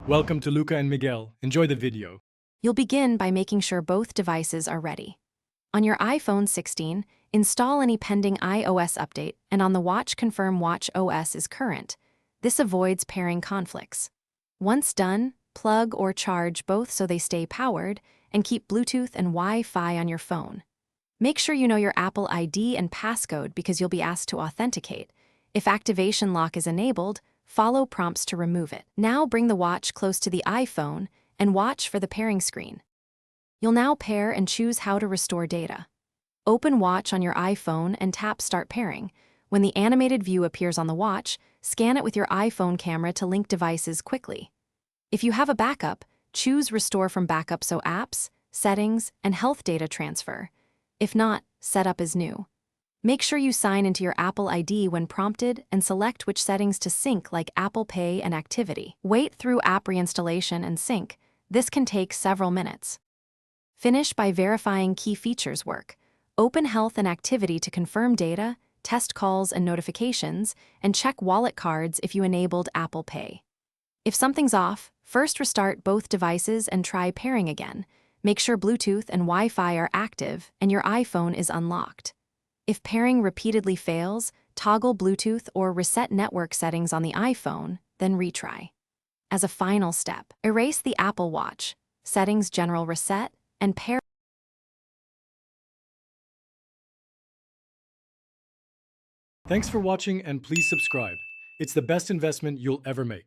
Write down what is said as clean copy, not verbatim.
Welcome to Luca and Miguel. Enjoy the video. You'll begin by making sure both devices are ready. On your iPhone 16, install any pending iOS update, and on the watch, confirm Watch OS is current. This avoids pairing conflicts. Once done, plug or charge both so they stay powered, and keep Bluetooth and Wi-Fi on your phone. Make sure you know your Apple ID and passcode because you'll be asked to authenticate. If activation lock is enabled, follow prompts to remove it. Now bring the watch close to the iPhone and watch for the pairing screen. You'll now pair and choose how to restore data. Open Watch on your iPhone and tap Start Pairing. When the animated view appears on the watch, scan it with your iPhone camera to link devices quickly. If you have a backup, choose Restore from Backup so apps, settings, and health data transfer. If not, set up as new. Make sure you sign into your Apple ID when prompted and select which settings to sync like Apple Pay and Activity. Wait through app reinstallation and sync. This can take several minutes. Finish by verifying key features work. Open Health and Activity to confirm data, test calls and notifications, and check wallet cards if you enabled Apple Pay. If something's off, first restart both devices and try pairing again. Make sure Bluetooth and Wi-Fi are active and your iPhone is unlocked. If pairing repeatedly fails, toggle Bluetooth or reset network settings on the iPhone, then retry. As a final step, erase the Apple Watch, Settings General Reset, and pair. Thanks for watching and please subscribe. It's the best investment you'll ever make.